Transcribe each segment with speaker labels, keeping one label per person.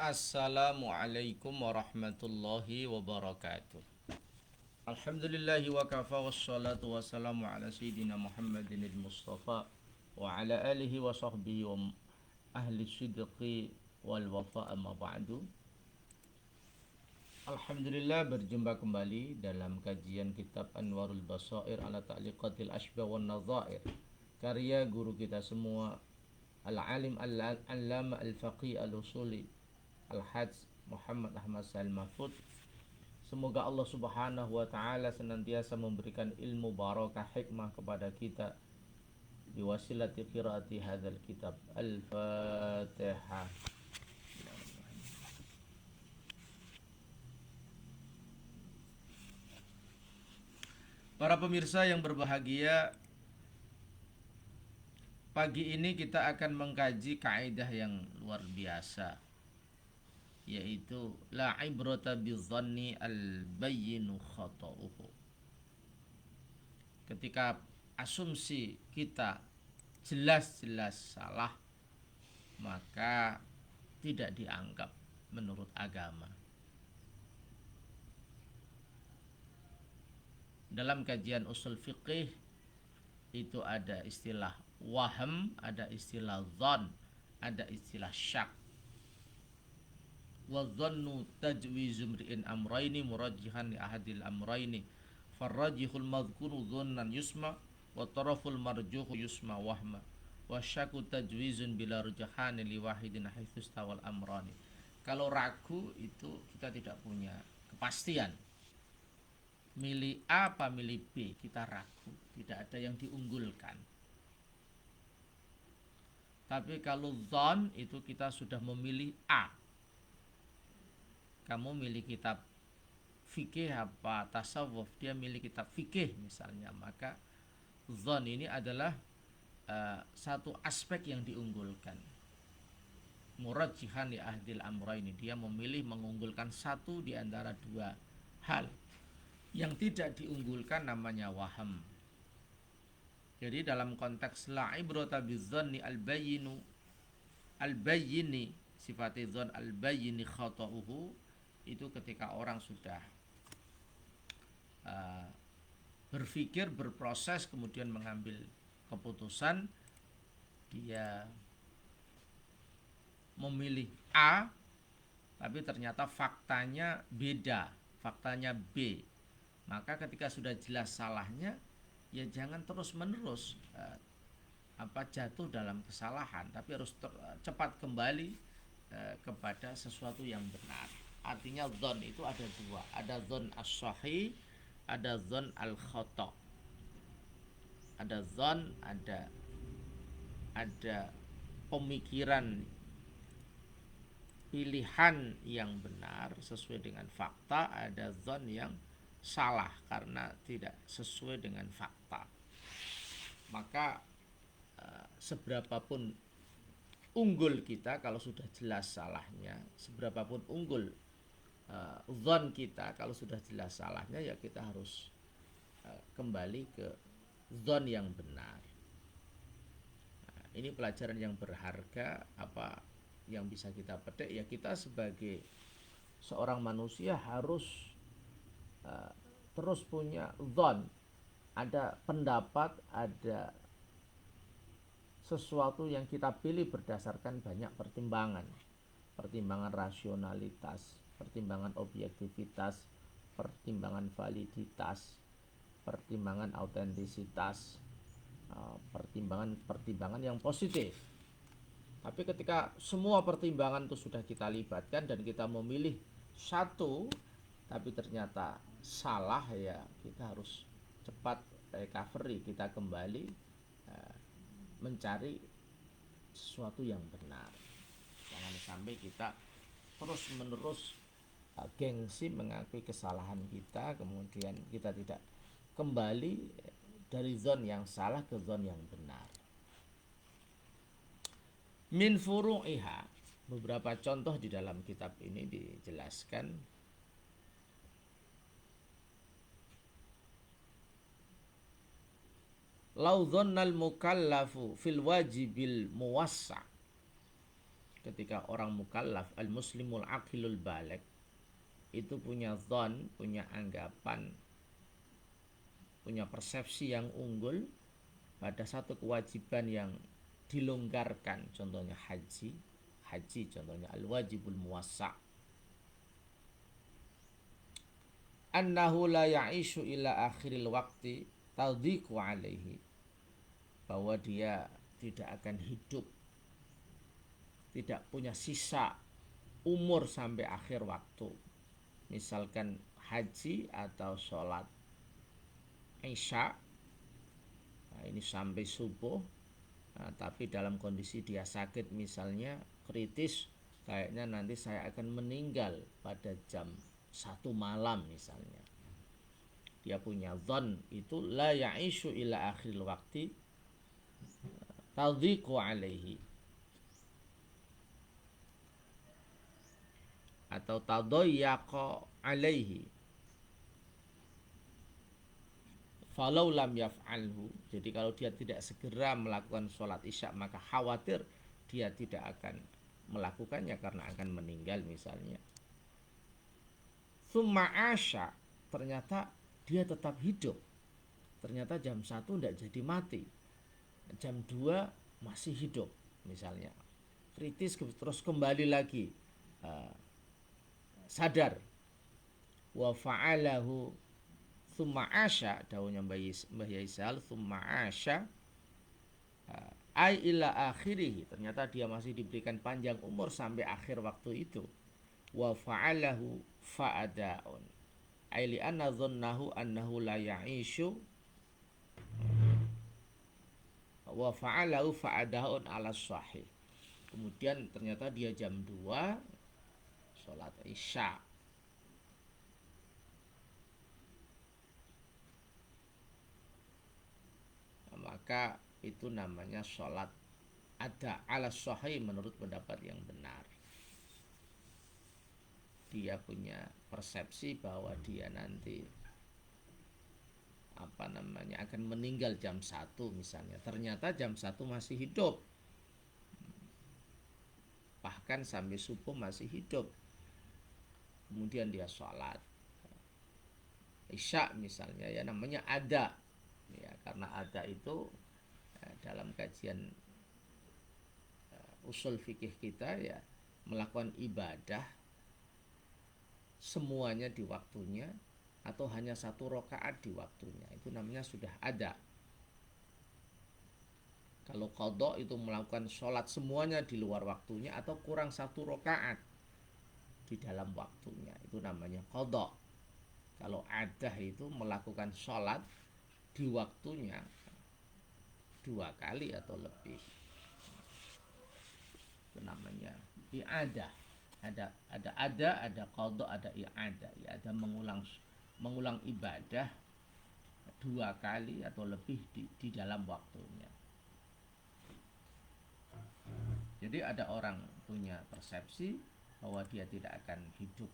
Speaker 1: Assalamualaikum warahmatullahi wabarakatuh. Alhamdulillahi wa kafa wassalatu wassalamu ala sayyidina Muhammadin al-Mustafa wa ala alihi wa sahbihi wa ahli sidqi wal wafa amma ba'du. Alhamdulillah berjumpa kembali dalam kajian kitab Anwarul Basair ala Ta'liqatil Ashbah wan Nadhair karya guru kita semua Al-Alim Al-Allama Al-Faqih Al-Usuli Al-Hajj Muhammad Ahmad Sa'il Mahfud. Semoga Allah Subhanahu wa taala senantiasa memberikan ilmu barakah hikmah kepada kita biwasilati qiraati hadzal kitab. Al-Fatihah. Para pemirsa yang berbahagia, pagi ini kita akan mengkaji kaidah yang luar biasa, yaitu la ibrata bidzanni al-bayyinu khata'uhu. Ketika asumsi kita jelas-jelas salah, maka tidak dianggap menurut agama. Dalam kajian usul fiqih itu ada istilah waham, ada istilah dzan, ada istilah syak. Wa dhannu tajwizu mri'in amrayni murajjihan li ahadil amrayni farrajihul madhkuru dhannan yusma wa taraful marjuhu yusma wahma wa syakku tajwizun bila rujahani li wahidin haitsu istawal amrani. Kalau ragu itu kita tidak punya kepastian, milih A apa milih B, kita ragu, tidak ada yang diunggulkan. Tapi kalau dzan itu kita sudah memilih A. Kamu milih kitab fikih apa tasawuf, dia milih kitab fikih misalnya, maka dzan ini adalah satu aspek yang diunggulkan. Murajjihan li ahdil amraini, dia memilih mengunggulkan satu di antara dua hal. Yang tidak diunggulkan namanya waham. Jadi dalam konteks la ibrata bidzanni al-bayyinu al-bayyini, sifat dzan al-bayyini khata'uhu, itu ketika orang sudah berpikir, berproses, kemudian mengambil keputusan, dia memilih A tapi ternyata faktanya beda, faktanya B. Maka ketika sudah jelas salahnya, ya jangan terus menerus jatuh dalam kesalahan, tapi harus cepat kembali kepada sesuatu yang benar. Artinya dzan itu ada dua, ada dzan as-sahih, ada dzan al-khata'. Ada dzan, ada pemikiran, pilihan yang benar sesuai dengan fakta, ada dzan yang salah karena tidak sesuai dengan fakta. Maka seberapapun unggul kita kalau sudah jelas salahnya, seberapapun unggul dzan kita kalau sudah jelas salahnya, ya kita harus kembali ke dzan yang benar. Ini pelajaran yang berharga. Apa yang bisa kita petik? Ya kita sebagai seorang manusia harus terus punya dzan, ada pendapat, ada sesuatu yang kita pilih berdasarkan banyak pertimbangan, pertimbangan rasionalitas, pertimbangan objektivitas, pertimbangan validitas, pertimbangan autentisitas, pertimbangan yang positif. Tapi ketika semua pertimbangan itu sudah kita libatkan dan kita memilih satu tapi ternyata salah, ya kita harus cepat recovery, kita kembali mencari sesuatu yang benar. Jangan sampai kita terus menerus gengsi mengakui kesalahan kita, kemudian kita tidak kembali dari zon yang salah ke zon yang benar. Min furu'iha, beberapa contoh di dalam kitab ini dijelaskan. Lau dhannal mukallafu fil wajibil muwassa ketika orang mukallaf al-muslimul aqilul baligh itu punya dhon, punya anggapan, punya persepsi yang unggul pada satu kewajiban yang dilonggarkan, contohnya haji contohnya al-wajibul muwassa', annahu la ya'ishu ila akhiril waqti tadhiqu alaihi, bahwa dia tidak akan hidup, tidak punya sisa umur sampai akhir waktu, misalkan haji atau sholat isya, nah ini sampai subuh, nah, tapi dalam kondisi dia sakit misalnya kritis, kayaknya nanti saya akan meninggal pada jam 1 malam misalnya, dia punya dhon itu la ya'ishu ila akhiril waqti tadhiqu alaihi atau tadayyaqa alaihi falau lam yaf'alhu. Jadi kalau dia tidak segera melakukan sholat isya maka khawatir dia tidak akan melakukannya karena akan meninggal misalnya. Tsumma asya, ternyata dia tetap hidup, ternyata jam 1 tidak jadi mati, jam 2 masih hidup misalnya, kritis terus kembali lagi sadar, wa fa'alahu tsumma asya, daunnya Mbah Yaisal, tsumma asya ai ila akhirih, ternyata dia masih diberikan panjang umur sampai akhir waktu itu, wa fa'alahu fa'adaun ai li anna dhannahu annahu la ya'ishu, wa fa'alahu fa'adaun ala sahih, kemudian ternyata dia jam 2 sholat isya, maka itu namanya sholat ada ala sahih menurut pendapat yang benar. Dia punya persepsi bahwa dia nanti akan meninggal jam 1 misalnya, ternyata jam 1 masih hidup, bahkan sampai subuh masih hidup, kemudian dia sholat isya misalnya, ya namanya ada, ya karena ada itu dalam kajian usul fikih kita ya melakukan ibadah semuanya di waktunya atau hanya 1 rakaat di waktunya, itu namanya sudah ada. Kalau qadha itu melakukan sholat semuanya di luar waktunya atau kurang 1 rakaat di dalam waktunya, itu namanya qadha. Kalau adah itu melakukan sholat di waktunya 2 kali atau lebih, itu namanya i'adah. Ada qadha, ada i'adah. I'adah mengulang ibadah 2 kali atau lebih di dalam waktunya. Jadi ada orang punya persepsi bahwa dia tidak akan hidup,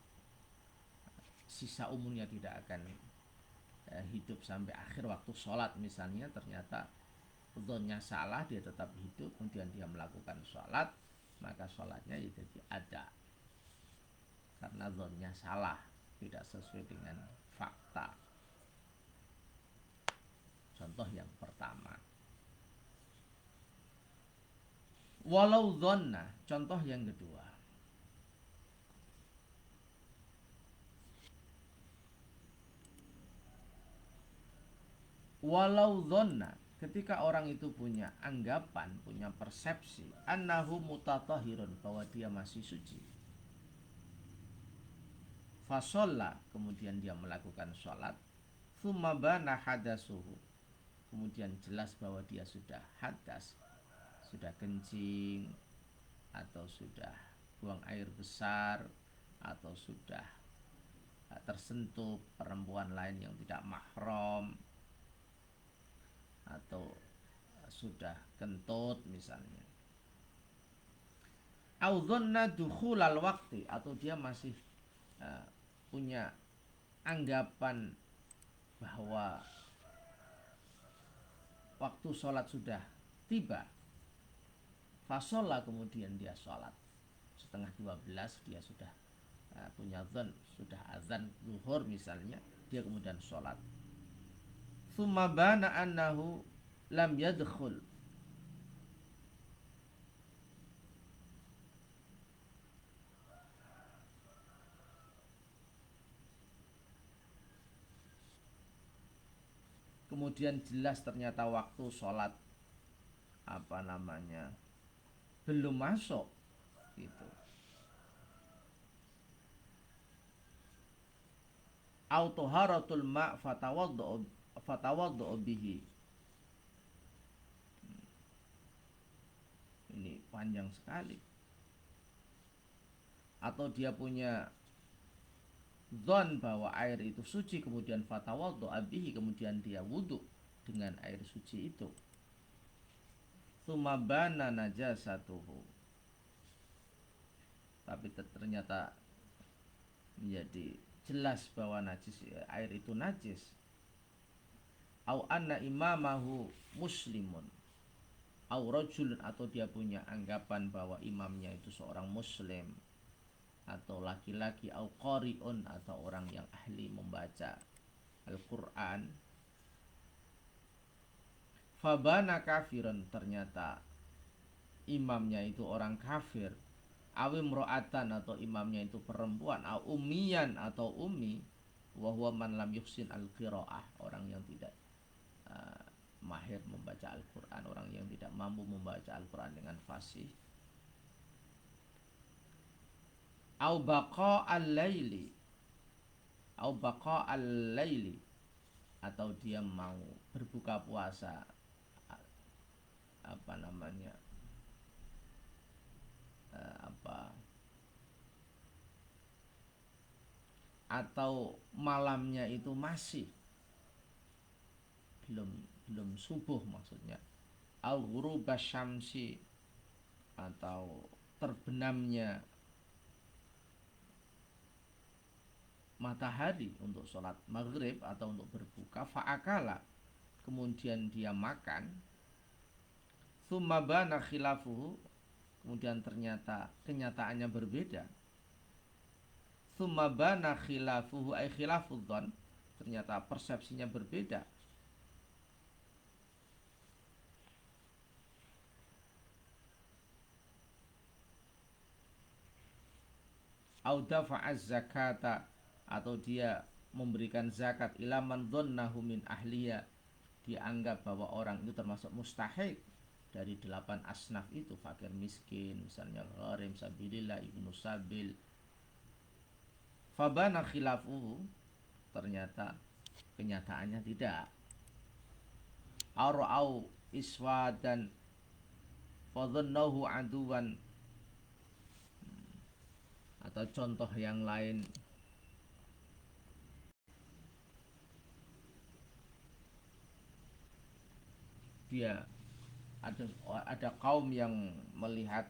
Speaker 1: sisa umurnya tidak akan hidup sampai akhir waktu sholat misalnya, ternyata dzonnya salah, dia tetap hidup, kemudian dia melakukan sholat, maka sholatnya itu ada karena dzonnya salah, tidak sesuai dengan fakta. Contoh yang pertama. Walau dzonna, contoh yang kedua. Walau dzonna, ketika orang itu punya anggapan, punya persepsi annahu mutatahhirun, bahwa dia masih suci, fasolla, kemudian dia melakukan sholat, tsumma bana hadasuhu, kemudian jelas bahwa dia sudah hadas, sudah kencing atau sudah buang air besar atau sudah tersentuh perempuan lain yang tidak mahram atau sudah kentut misalnya, au dhanna dukhulal waqti, atau dia masih punya anggapan bahwa waktu sholat sudah tiba, fasolla, kemudian dia sholat, setengah 12 dia sudah punya dzan, sudah azan zuhur misalnya, dia kemudian sholat. Tsumma bana annahu lam yadkhul, kemudian jelas ternyata waktu sholat belum masuk gitu. Autoharatul ma fatawaddu bihi. Ini panjang sekali. Atau dia punya dzan bahwa air itu suci, kemudian fatawaddu bihi, kemudian dia wudhu dengan air suci itu. Tsumma bana najasatuhu, tapi ternyata menjadi jelas bahwa air itu najis. Au anna imamahu muslimun, au rajulun, atau dia punya anggapan bahwa imamnya itu seorang muslim atau laki-laki, au qari'un, atau orang yang ahli membaca Al-Qur'an. Fabana kafiran, ternyata imamnya itu orang kafir. Awim ro'atan, atau imamnya itu perempuan. Au ummiyan, atau ummi. Wa man lam yuhsin al-qira'ah, orang yang tidak mahir membaca Al-Quran, orang yang tidak mampu membaca Al-Quran dengan fasih. Au baqa al-laili, atau dia mau berbuka puasa atau malamnya itu masih belum subuh maksudnya. Au ghurubas syamsi, atau terbenamnya matahari untuk sholat maghrib atau untuk berbuka. Fa'akala, kemudian dia makan. Tsumma bana khilafuhu, kemudian ternyata kenyataannya berbeda. Tsumma bana khilafuhu ay khilafudzan, ternyata persepsinya berbeda. Au dafa'az zakata, atau dia memberikan zakat ila man dhannahu min ahliya, dianggap bahwa orang itu termasuk mustahik dari 8 asnaf itu, fakir miskin misalnya, gharim sabilillah, ibnu sabil. Fabana khilafuhu, ternyata kenyataannya tidak. Au iswadan fadhannahu aduwan, atau contoh yang lain, dia ada kaum yang melihat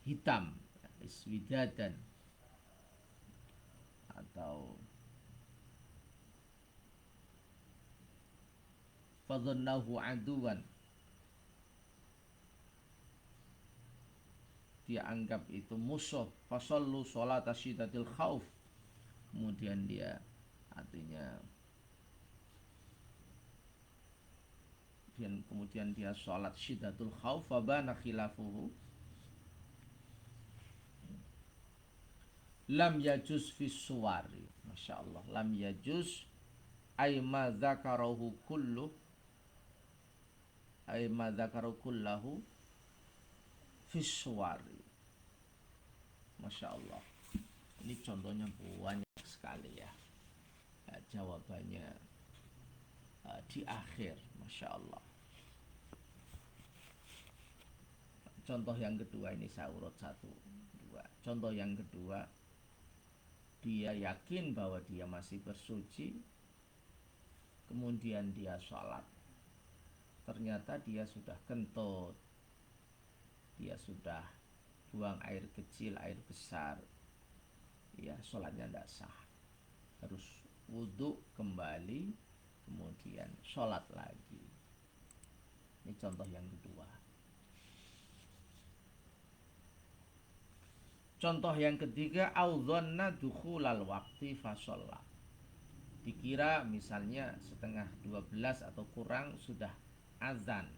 Speaker 1: hitam, iswidadan, atau fadhannahu aduwan, dia anggap itu musuh. Fasallu sholata syiddatil khauf, kemudian dia sholat syiddatul khauf. Fabana khilafuhu lam yajuz fis suwari. Masya Allah, lam yajuz ay ma dzakarahu kullahu fis suwari. Masya Allah, ini contohnya banyak sekali ya. Jawabannya di akhir. Masya Allah. Contoh yang kedua, ini saya urut 1, 2. Contoh yang kedua, dia yakin bahwa dia masih bersuci, kemudian dia sholat. Ternyata dia sudah kentut, dia sudah buang air kecil, air besar, ya sholatnya tidak sah, harus wudhu kembali, kemudian sholat lagi. Ini contoh yang kedua. Contoh yang ketiga, audzanna dukhulal waqti fasholla. Dikira misalnya setengah 12 atau kurang sudah azan,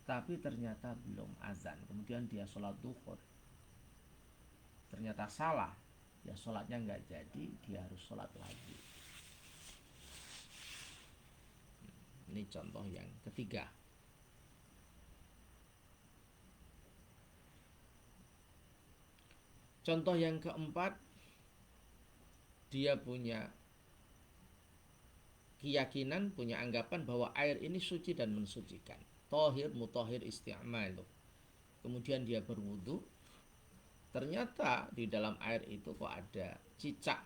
Speaker 1: tapi ternyata belum azan. Kemudian dia sholat duhur, ternyata salah, ya sholatnya nggak jadi, dia harus sholat lagi. Ini contoh yang ketiga. Contoh yang keempat, dia punya keyakinan, punya anggapan bahwa air ini suci dan mensucikan. Tohir, mutohir, isti'malu. Kemudian dia berwudu, ternyata di dalam air itu kok ada cicak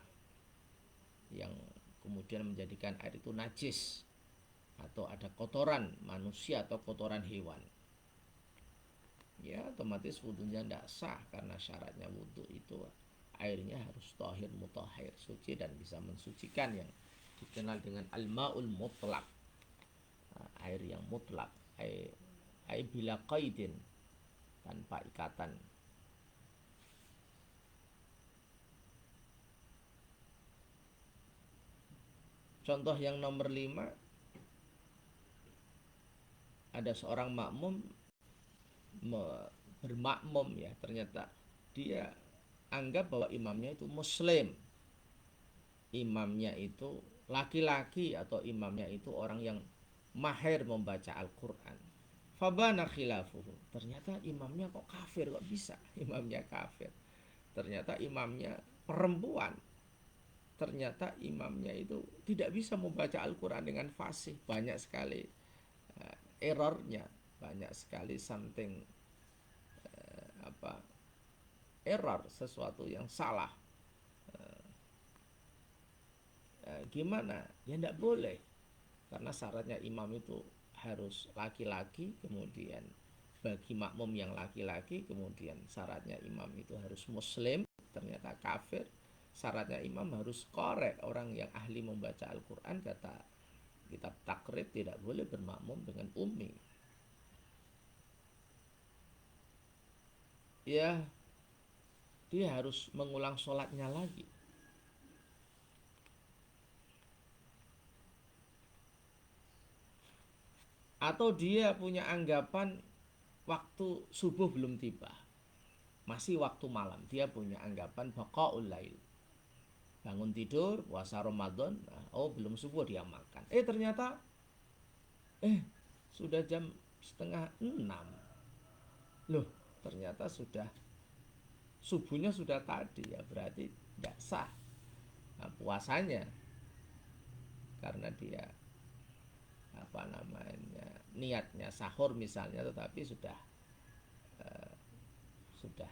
Speaker 1: yang kemudian menjadikan air itu najis, atau ada kotoran manusia atau kotoran hewan. Ya otomatis wudunya tidak sah, karena syaratnya wudu itu airnya harus tohir, mutohir, suci dan bisa mensucikan, yang dikenal dengan al-ma'ul mutlak, air yang mutlak, air bila qaidin, tanpa ikatan. Contoh yang nomor 5, ada seorang makmum bermakmum, ya ternyata dia anggap bahwa imamnya itu muslim, imamnya itu laki-laki, atau imamnya itu orang yang mahir membaca Al-Quran. Fabana khilafuhu, ternyata imamnya kok kafir, kok bisa imamnya kafir, ternyata imamnya perempuan, ternyata imamnya itu tidak bisa membaca Al-Quran dengan fasih, banyak sekali errornya, banyak sekali something error, sesuatu yang salah. Gimana? Ya tidak boleh, karena syaratnya imam itu harus laki-laki, kemudian bagi makmum yang laki-laki, kemudian syaratnya imam itu harus muslim, ternyata kafir. Syaratnya imam harus korek, orang yang ahli membaca Al-Quran, kata kitab takrib, tidak boleh bermakmum dengan ummi. Ya, dia harus mengulang sholatnya lagi. Atau dia punya anggapan waktu subuh belum tiba, masih waktu malam, dia punya anggapan baqaul lail, bangun tidur puasa Ramadan, oh belum subuh dia makan, ternyata sudah jam setengah 6, loh ternyata sudah subuhnya sudah tadi, ya berarti tidak sah puasanya, karena dia niatnya sahur misalnya, tetapi sudah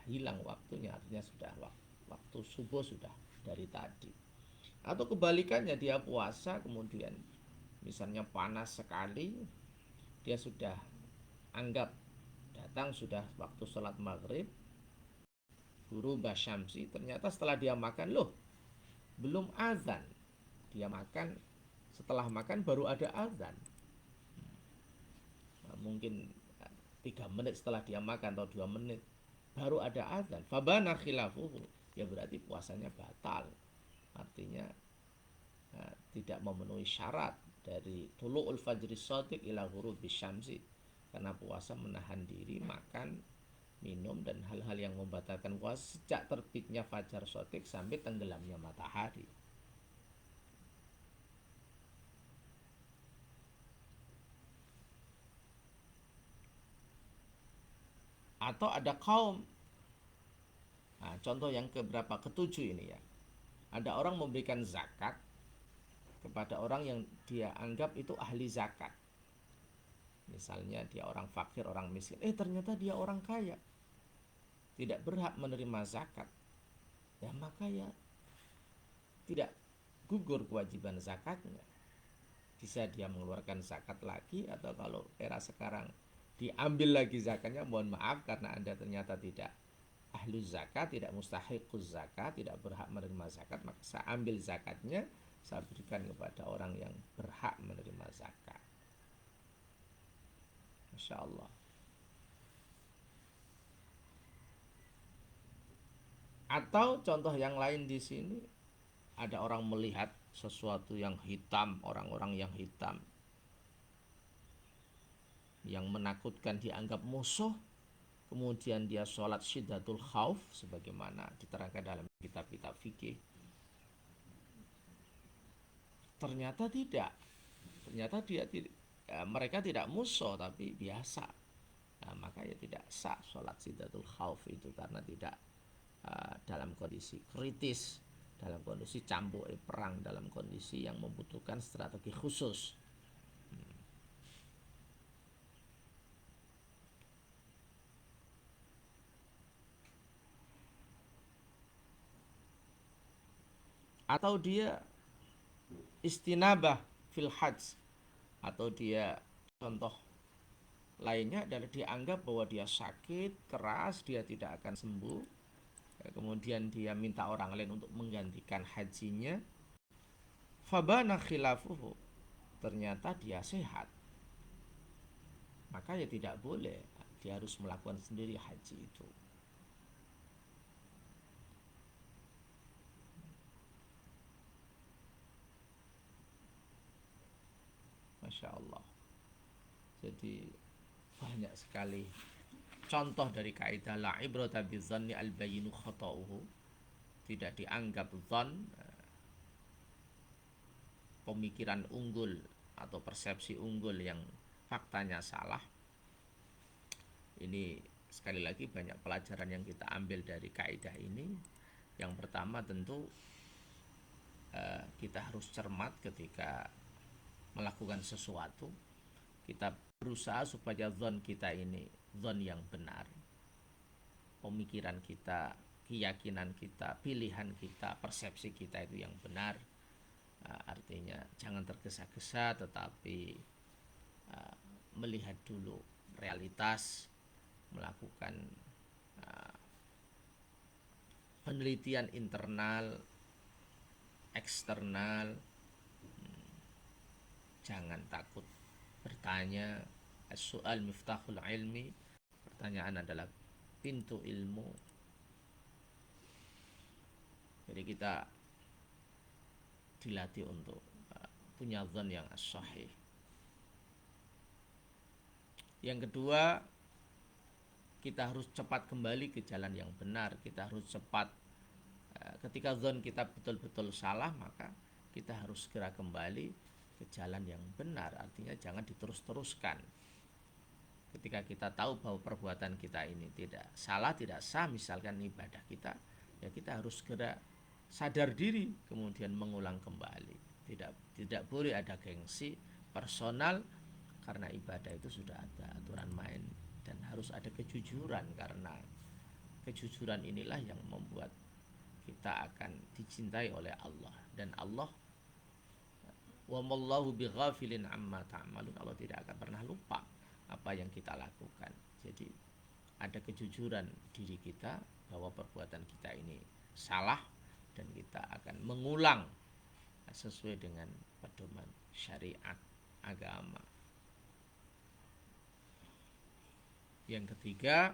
Speaker 1: hilang waktunya, artinya sudah waktu subuh sudah dari tadi. Atau kebalikannya, dia puasa kemudian misalnya panas sekali, dia sudah anggap datang sudah waktu sholat maghrib, guru basyamsi, ternyata setelah dia makan, loh belum azan, dia makan, setelah makan baru ada azan, mungkin 3 menit setelah dia makan atau 2 menit baru ada azan, fabana khilafuhu, ya berarti puasanya batal, artinya tidak memenuhi syarat dari tulu'ul fajri shadiq ila ghurubi syamsi, karena puasa menahan diri makan, minum dan hal-hal yang membatalkan puasa sejak terbitnya fajar shadiq sampai tenggelamnya matahari. Atau ada kaum, contoh yang keberapa, ketujuh ini ya, ada orang memberikan zakat kepada orang yang dia anggap itu ahli zakat, misalnya dia orang fakir, orang miskin, ternyata dia orang kaya, tidak berhak menerima zakat, ya maka ya tidak gugur kewajiban zakatnya, bisa dia mengeluarkan zakat lagi, atau kalau era sekarang diambil lagi zakatnya, mohon maaf karena Anda ternyata tidak ahlu zakat, tidak mustahiquz zakat, tidak berhak menerima zakat, maka saya ambil zakatnya, saya berikan kepada orang yang berhak menerima zakat. Masya Allah. Atau contoh yang lain di sini, ada orang melihat sesuatu yang hitam, orang-orang yang hitam, yang menakutkan, dianggap musuh, kemudian dia sholat syiddatul khauf sebagaimana diterangkan dalam kitab-kitab fikih. Ternyata tidak, ternyata mereka tidak musuh tapi biasa. Nah, maka ya tidak sah sholat syiddatul khauf itu, karena tidak dalam kondisi kritis, dalam kondisi cambuk perang, dalam kondisi yang membutuhkan strategi khusus. Atau dia istinabah fil hajj, atau dia, contoh lainnya adalah dianggap bahwa dia sakit keras, dia tidak akan sembuh, kemudian dia minta orang lain untuk menggantikan hajinya, fabana khilafuhu, ternyata dia sehat, maka ya tidak boleh, dia harus melakukan sendiri haji itu. Masya Allah. Jadi banyak sekali contoh dari kaidah la ibrata bidzanni al bayyinu khata'uhu. Tidak dianggap zon, pemikiran unggul atau persepsi unggul yang faktanya salah. Ini sekali lagi banyak pelajaran yang kita ambil dari kaidah ini. Yang pertama tentu kita harus cermat ketika melakukan sesuatu. Kita berusaha supaya zon kita ini zon yang benar, pemikiran kita, keyakinan kita, pilihan kita, persepsi kita itu yang benar. Artinya jangan tergesa-gesa, tetapi melihat dulu realitas, melakukan penelitian internal, eksternal. Jangan takut bertanya. As-su'al miftahul ilmi, pertanyaan adalah pintu ilmu. Jadi kita dilatih untuk punya zon yang as-sahih. Yang kedua, kita harus cepat kembali ke jalan yang benar. Kita harus cepat, ketika zon kita betul-betul salah, maka kita harus segera kembali ke jalan yang benar. Artinya jangan diterus-teruskan. Ketika kita tahu bahwa perbuatan kita ini tidak salah, tidak sah, misalkan ibadah kita, ya kita harus segera sadar diri, kemudian mengulang kembali. Tidak boleh ada gengsi personal, karena ibadah itu sudah ada aturan main, dan harus ada kejujuran, karena kejujuran inilah yang membuat kita akan dicintai oleh Allah. Dan Allah, wa mallahu bighafilin amma ta'malun, Allah tidak akan pernah lupa apa yang kita lakukan. Jadi ada kejujuran diri kita bahwa perbuatan kita ini salah, dan kita akan mengulang sesuai dengan pedoman syariat agama. Yang ketiga,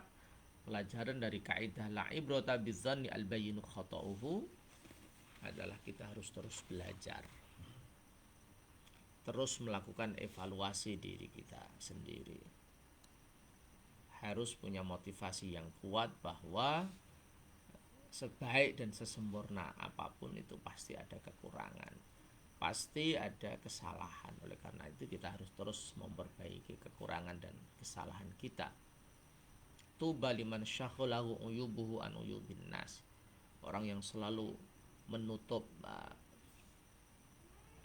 Speaker 1: pelajaran dari kaidah la ibrata bidzanni al bayyinu khata'uhu adalah kita harus terus belajar, terus melakukan evaluasi diri kita sendiri. Harus punya motivasi yang kuat bahwa sebaik dan sesempurna apapun itu pasti ada kekurangan, pasti ada kesalahan. Oleh karena itu kita harus terus memperbaiki kekurangan dan kesalahan kita. Tuba liman syaghalahu uyubuhu an uyubin nas. Orang yang selalu menutup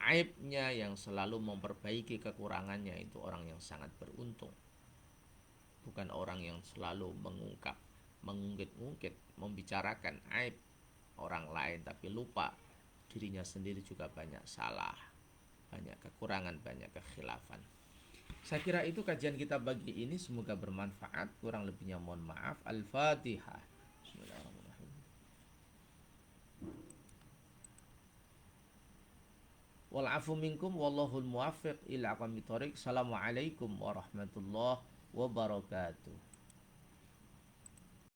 Speaker 1: aibnya, yang selalu memperbaiki kekurangannya, itu orang yang sangat beruntung. Bukan orang yang selalu mengungkit-ungkit, membicarakan aib orang lain, tapi lupa dirinya sendiri juga banyak salah, banyak kekurangan, banyak kekhilafan. Saya kira itu kajian kita pagi ini, semoga bermanfaat. Kurang lebihnya mohon maaf. Al-Fatihah. Bismillahirrahmanirrahim. Wal afu minkum wallahul muwaffiq ila aqwamit thoriq. Assalamualaikum warahmatullahi wabarakatuh.